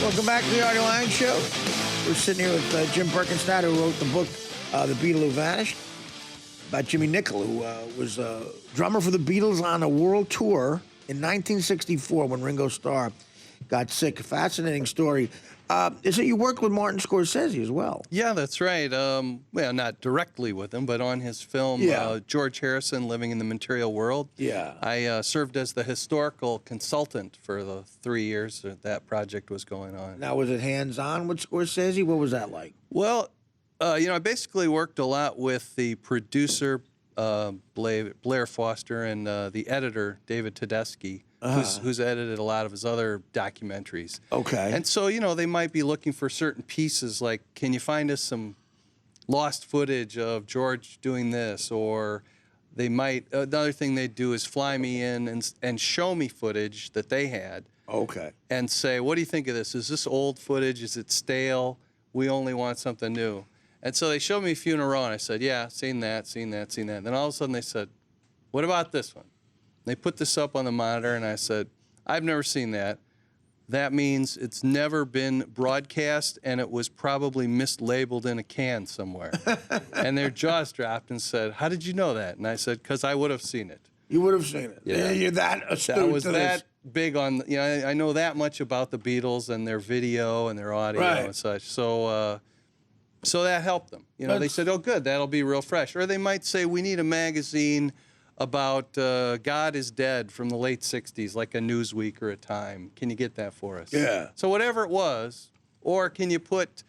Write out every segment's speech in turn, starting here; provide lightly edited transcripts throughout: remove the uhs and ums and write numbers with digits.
Welcome back to the Artie Lange Show. We're sitting here with Jim Berkenstadt, who wrote the book, The Beatle Who Vanished, about Jimmy Nicholl, who was a drummer for the Beatles on a world tour in 1964 when Ringo Starr got sick. Fascinating story. So you worked with Martin Scorsese as well. Yeah, that's right. Well, not directly with him, but on his film, George Harrison, Living in the Material World. Yeah. I served as the historical consultant for the 3 years that project was going on. Now, was it hands-on with Scorsese? What was that like? Well, I basically worked a lot with the producer, Blair Foster, and the editor, David Tedeschi, who's edited a lot of his other documentaries. Okay. And so, they might be looking for certain pieces, like, can you find us some lost footage of George doing this? Or they might, another thing they'd do is fly me in and show me footage that they had. Okay. And say, what do you think of this? Is this old footage? Is it stale? We only want something new. And so they showed me a few in a row, and I said, yeah, seen that, seen that, seen that. And then all of a sudden they said, what about this one? They put this up on the monitor, and I said, I've never seen that. That means it's never been broadcast, and it was probably mislabeled in a can somewhere. And their jaws dropped and said, how did you know that? And I said, because I would have seen it. You would have seen it. Yeah. You're that astute I was to that this. big on, I know that much about the Beatles and their video and their audio and such. So, so that helped them. They said, oh, good, that'll be real fresh. Or they might say, we need a magazine about God is Dead from the late 60s, like a Newsweek or a Time. Can you get that for us? Yeah. So whatever it was, or can you put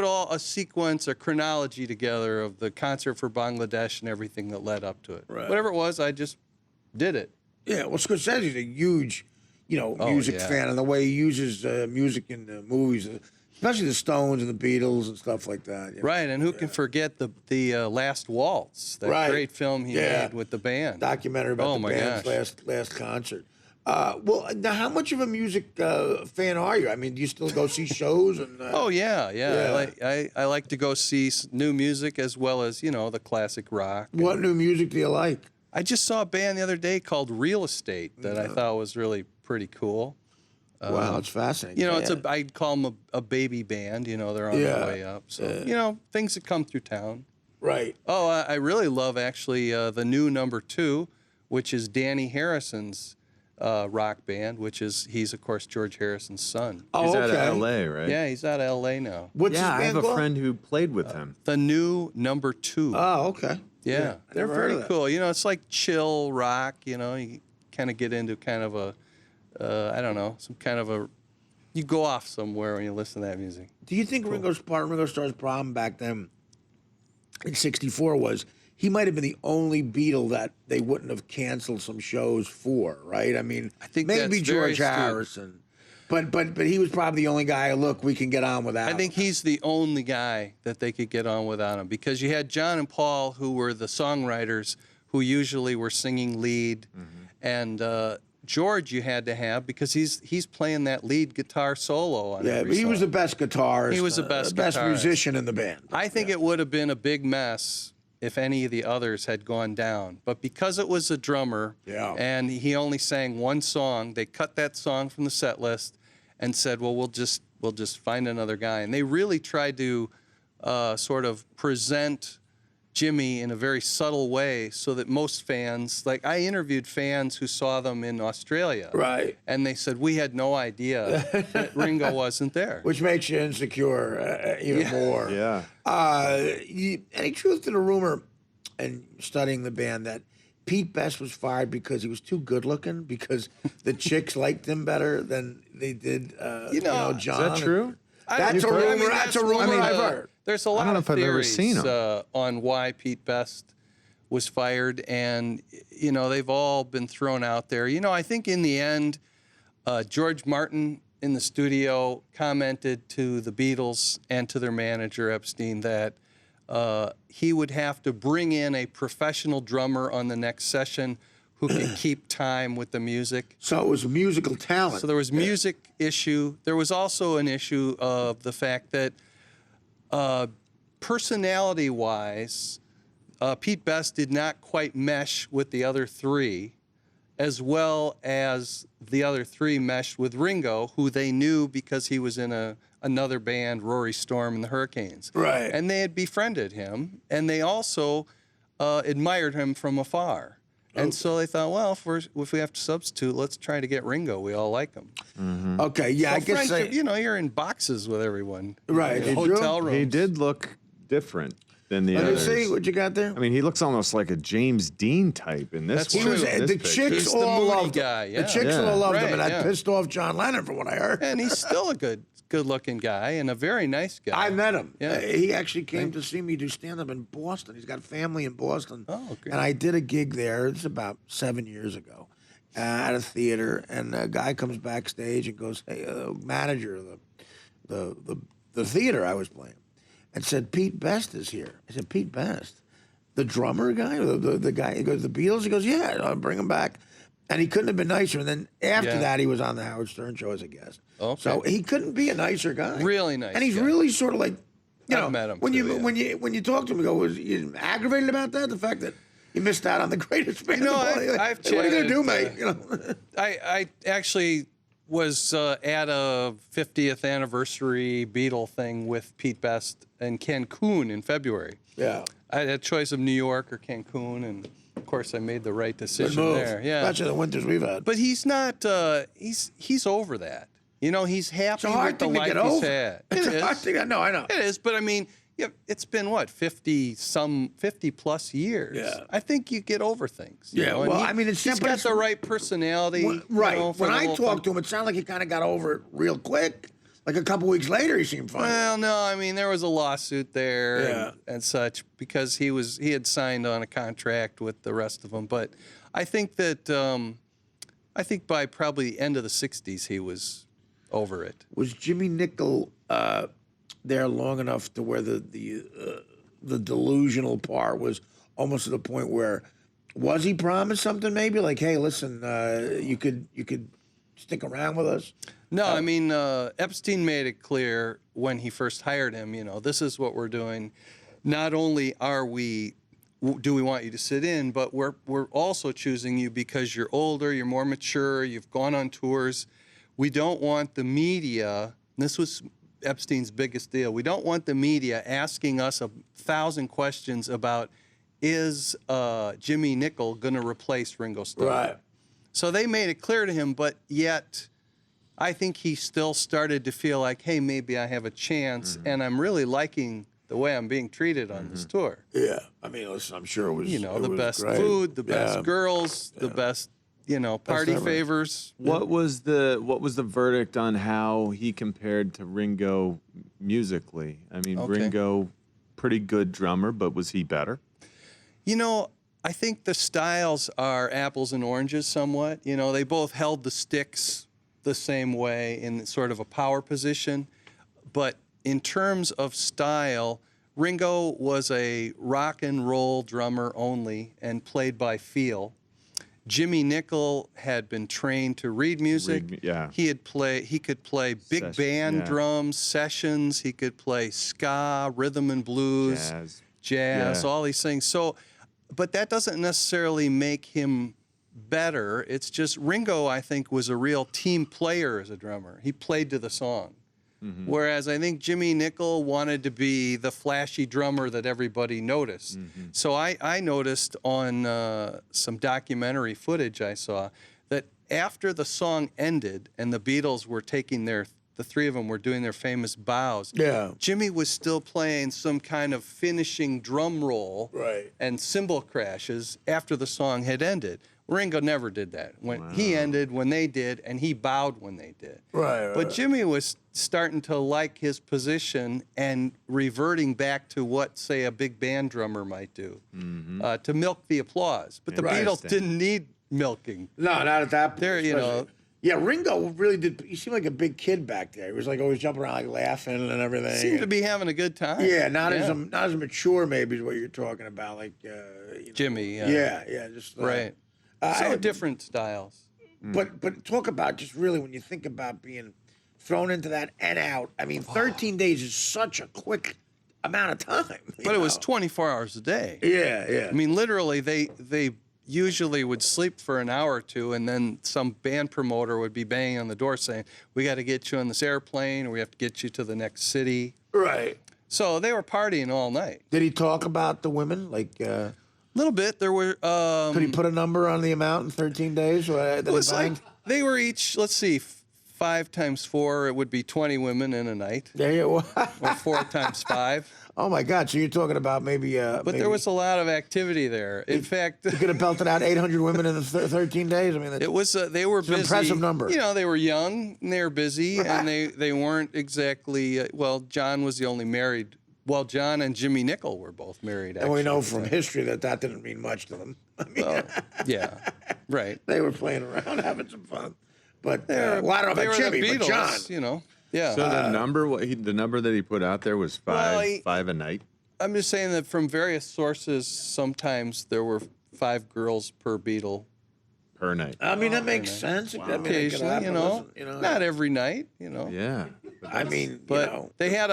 all a sequence, a chronology together of the concert for Bangladesh and everything that led up to it? Right. Whatever it was, I just did it. Yeah, well, Scorsese's a huge, music fan, and the way he uses music in the movies, especially the Stones and the Beatles and stuff like that. Right, and who can forget the Last Waltz, that great film he made with the band. Documentary about the band's last concert. Well, now, how much of a music fan are you? I mean, do you still go see shows? And oh, yeah. I like to go see new music as well as, the classic rock. What new music do you like? I just saw a band the other day called Real Estate that I thought was really pretty cool. Wow, it's fascinating. I'd call them a baby band. They're on their way up. So, things that come through town. Right. Oh, I really love, actually, the new #2, which is Danny Harrison's rock band, he's, of course, George Harrison's son. Oh, he's out of L.A., right? Yeah, he's out of L.A. now. What's his band I have called? a friend who played with him. The new #2. Oh, okay. Yeah, they're very cool. It's like chill rock, you kind of get into kind of a, I don't know, some kind of a, you go off somewhere when you listen to that music. Do you think Ringo Starr's problem back then in '64 was he might have been the only Beatle that they wouldn't have canceled some shows for, right? I mean, I think maybe that's George very Harrison. But he was probably the only guy, look, we can get on without him. I think he's the only guy that they could get on without him, because you had John and Paul, who were the songwriters, who usually were singing lead, and George you had to have, because he's playing that lead guitar solo on every but he song. was the best guitarist. He was the best musician in the band. I think it would have been a big mess if any of the others had gone down. But because it was a drummer, and he only sang one song, they cut that song from the set list and said, well, we'll just find another guy. And they really tried to sort of present Jimmy in a very subtle way, so that most fans, like I interviewed fans who saw them in Australia. Right. And they said, we had no idea that Ringo wasn't there. Which makes you insecure even more. Yeah. Any truth to the rumor, and studying the band, that Pete Best was fired because he was too good looking, because the chicks liked him better than they did John? Is that true? That's a rumor. That's a rumor I've heard. There's a lot of theories seen him. On why Pete Best was fired, and they've all been thrown out there. I think in the end, George Martin in the studio commented to the Beatles and to their manager Epstein that he would have to bring in a professional drummer on the next session who could keep time with the music. So it was musical talent. So there was music issue. There was also an issue of the fact that personality-wise, Pete Best did not quite mesh with the other three as well as the other three meshed with Ringo, who they knew because he was in another band, Rory Storm and the Hurricanes. Right. And they had befriended him, and they also admired him from afar. And so they thought, well, if we have to substitute, let's try to get Ringo. We all like him. Okay, yeah, So I guess friendship, you're in boxes with everyone. Right, In it's hotel true. rooms. He did look different than the Let me others. see what you got there. I mean, he looks almost like a James Dean type in this That's one. He was true. in this the picture. chicks He's the all moody loved guy, him. yeah. The chicks Yeah. all loved him, Right, and that yeah. pissed off John Lennon, from what I heard. And he's still a good-looking guy and a very nice guy. I met him. Yeah. He actually came to see me do stand-up in Boston. He's got a family in Boston. Oh, great. And I did a gig there. It's about 7 years ago at a theater. And a guy comes backstage and goes, "Hey, manager of the theater I was playing," and said, "Pete Best is here." I said, "Pete Best? The drummer guy? The guy?" He goes, "The Beatles?" He goes, "Yeah, I'll bring him back." And he couldn't have been nicer. And then after Yeah. that, he was on the Howard Stern show as a guest. Okay. So he couldn't be a nicer guy. Really nice And he's guy. really sort of like, you I've know, met him when too, you yeah. when you talk to him, you go, "Was you aggravated about that? The fact that you missed out on the greatest band?" You know, of all time?" I've Hey, what are you gonna do, mate? chatted, You know. I actually was at a 50th anniversary Beatle thing with Pete Best in Cancun in February. Yeah. I had a choice of New York or Cancun, and of course I made the right Good decision move. there. Yeah. Especially the winters we've had. But he's not. He's over that. You know, he's happy It's a hard with the thing to life get he's over. had. It's It a hard is. thing. No, I know. It is. But I mean, yeah, it's been what 50 plus years. Yeah. I think you get over things. you Yeah, know, and well, I mean, it's he's simple. got the right personality. Right. You know, for When the I whole talked thing. to him, it sounded like he kind of got over it real quick. Like a couple weeks later, he seemed fine. Well, no, I mean there was a lawsuit there Yeah. and such because he had signed on a contract with the rest of them. But I think that I think by probably the end of the '60s he was over it. Was Jimmy Nicholl there long enough to where the delusional part was almost to the point where was he promised something? Maybe like, "Hey, listen, you could stick around with us." No, I mean Epstein made it clear when he first hired him. You know, this is what we're doing. Not only do we want you to sit in, but we're also choosing you because you're older, you're more mature, you've gone on tours. We don't want the media. This was Epstein's biggest deal. We don't want the media asking us 1,000 questions about is Jimmy Nicholl going to replace Ringo Starr? Right. So they made it clear to him, but yet I think he still started to feel like, hey, maybe I have a chance, and I'm really liking the way I'm being treated on this tour. Yeah. I mean, listen, I'm sure it was. You know, it the was best great. food, the best Yeah. girls, the best, party ever. favors. What was the verdict on how he compared to Ringo musically? I mean, Okay. Ringo, pretty good drummer, but was he better? You know, I think the styles are apples and oranges somewhat. You know, they both held the sticks the same way in sort of a power position. But in terms of style, Ringo was a rock and roll drummer only and played by feel. Jimmy Nicholl had been trained to read music. Yeah. He could play big Session, band yeah. drums, sessions. He could play ska, rhythm and blues, Jazz. all these things. So, but that doesn't necessarily make him better. It's just Ringo, I think, was a real team player as a drummer. He played to the song. Whereas I think Jimmy Nicholl wanted to be the flashy drummer that everybody noticed. So I noticed on some documentary footage I saw that after the song ended and the Beatles were taking the three of them were doing their famous bows. Yeah. Jimmy was still playing some kind of finishing drum roll Right. and cymbal crashes after the song had ended. Ringo never did that. When he ended, when they did, and he bowed when they did. Right. But Jimmy was starting to like his position and reverting back to what, say, a big band drummer might do, to milk the applause. But the Beatles Interesting. didn't need milking. No, not at that point. There, you know. especially. Yeah, Ringo really did. He seemed like a big kid back there. He was like always jumping around, like laughing and everything. Seemed to be having a good time. Yeah, not as mature, maybe, is what you're talking about. Like Jimmy. Yeah, just Right. So different styles. But talk about just really when you think about being thrown into that and out. I mean, 13 days is such a quick amount of time. But it was 24 hours a day. Yeah. I mean, literally, they usually would sleep for an hour or two, and then some band promoter would be banging on the door saying, "We got to get you on this airplane, or we have to get you to the next city." Right. So they were partying all night. Did he talk about the women? Like, A little bit. There were. could he put a number on the amount in 13 days? That It was he like banged? they were each. Let's see, 5 times 4, it would be 20 women in a night, There you or 4 times 5. Oh my God! So you're talking about maybe? But there was a lot of activity there. In fact, You could have belted out 800 women in the 13 days. I mean, that's, it was. They were busy. an impressive number. You know, they were young and they were busy, and they weren't exactly. Well, John was the only married. Well, John and Jimmy Nicholl were both married. and we actually. know from history that didn't mean much to them. I mean, Well, yeah, right. they were playing around, having some fun. But They well, I don't know they about were Jimmy, the Beatles, but John. you know. Yeah. So the number that he put out there was five a night. I'm just saying that from various sources, sometimes there were 5 girls per Beatle. Per night. I mean, that makes sense. I mean, it could Occasionally, happen. you know, Listen, you know, not every night, you know. Yeah. I mean, But you know, they had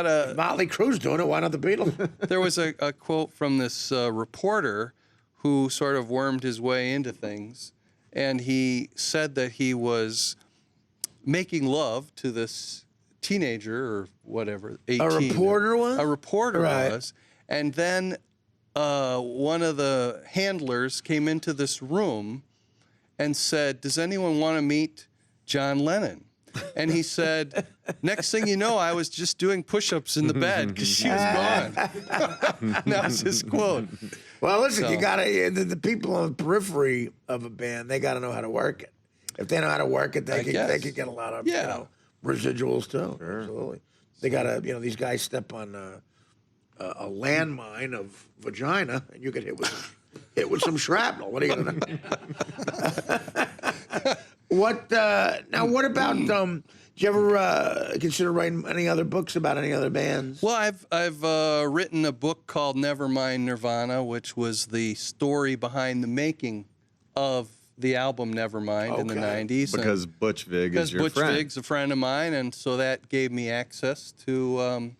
a Motley Crue's doing it. Why not the Beatles? there was a quote from this reporter who sort of wormed his way into things, and he said that he was making love to this teenager or whatever, 18. A reporter was? A reporter Right. was. And then one of the handlers came into this room and said, "Does anyone want to meet John Lennon?" And he said, "Next thing you know, I was just doing push-ups in the bed because she was gone." That was his quote. Well, listen, So- you got to the people on the periphery of a band. They got to know how to work it. If they know how to work it, they guess. could get a lot of Yeah. residuals too. Absolutely. They got to these guys step on a landmine of vagina, and you get hit with some shrapnel. What are you gonna do? What now? What about? Do you ever consider writing any other books about any other bands? Well, I've written a book called Nevermind Nirvana, which was the story behind the making of the album Nevermind in the Okay. 90s. Because Butch Vig is your Butch friend. Vig's a friend of mine, and so that gave me access to,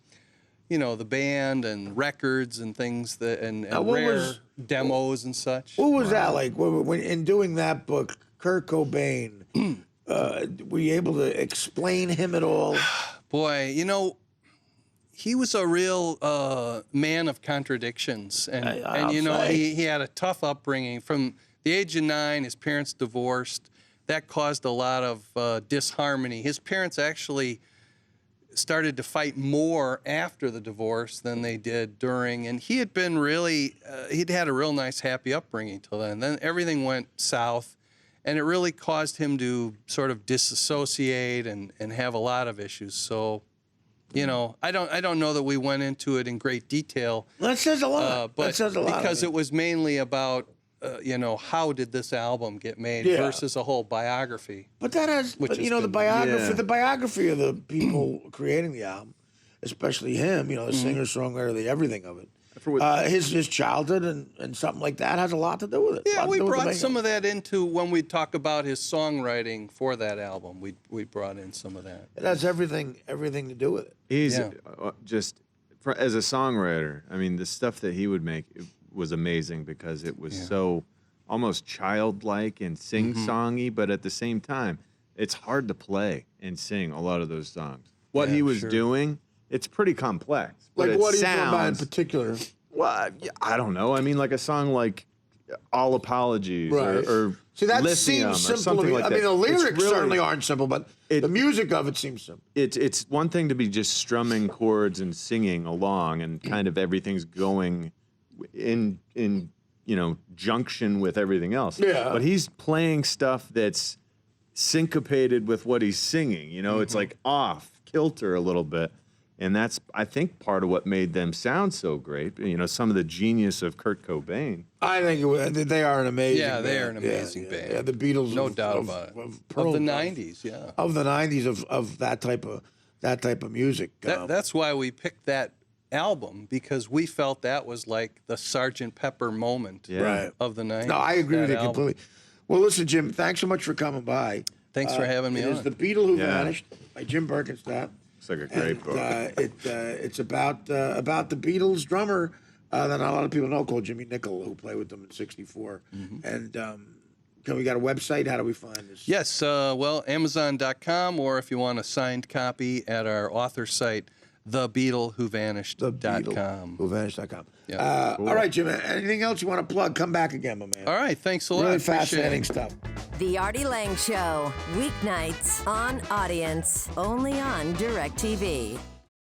the band and records and things and what rare was- demos and such. What was that like? When in doing that book, Kurt Cobain, were you able to explain him at all? Boy, he was a real man of contradictions, and I'll say. he had a tough upbringing. From the age of 9, his parents divorced. That caused a lot of disharmony. His parents actually started to fight more after the divorce than they did during, and he had been really he'd had a real nice, happy upbringing till then. Then everything went south, and it really caused him to sort of disassociate and have a lot of issues. So, I don't know that we went into it in great detail, That says a lot. but that says a lot. because it was mainly about how did this album get made Yeah. versus a whole biography. But that has, Which is the good. biography, Yeah. the biography of the people creating the album, especially him, the singer, songwriter, the everything of it. His childhood and something like that has a lot to do with it. Yeah, we brought some of that into when we talk about his songwriting for that album. We brought in some of that. It has everything to do with it. He's Yeah. as a songwriter. I mean, the stuff that he would make was amazing because it was so almost childlike and sing-songy, but at the same time, it's hard to play and sing a lot of those songs. What Yeah, he was sure. doing, it's pretty complex. But Like it what are you talking about in sounds- particular? Well, I don't know. I mean, like a song like "All Apologies" Right. or See, that Lithium seems or simple to something me. like I that. mean, the It's lyrics really- certainly aren't simple, but the music of it seems simple. It's one thing to be just strumming chords and singing along, and kind of everything's going in junction with everything else. Yeah. But he's playing stuff that's syncopated with what he's singing. It's like off kilter a little bit. And that's, I think, part of what made them sound so great. Some of the genius of Kurt Cobain. I think they are an amazing Yeah, band. they are an amazing band. Yeah, the Beatles. No of- doubt of- about it. Of, Of the 90s, yeah. Of the 90s of that type of music. That's why we picked that album, because we felt that was like the Sgt. Pepper moment Yeah. Right. of the 90s. No, I agree that with you album. completely. Well, listen, Jim, thanks so much for coming by. Thanks for having me It is on. The Beatle Who Yeah. Vanished by Jim Berkenstadt. It's like a great And, book. it's about the Beatles drummer that not a lot of people know called Jimmy Nicholl, who played with them in '64. And we got a website? How do we find this? Yes, well, Amazon.com, or if you want a signed copy at our author site, TheBeatleWhoVanished.com. Whovanished.com. Yeah. All right, Jim. Anything else you want to plug? Come back again, my man. All right, thanks a lot. Really Appreciate fascinating it. stuff. The Artie Lange Show, weeknights on Audience, only on DirecTV.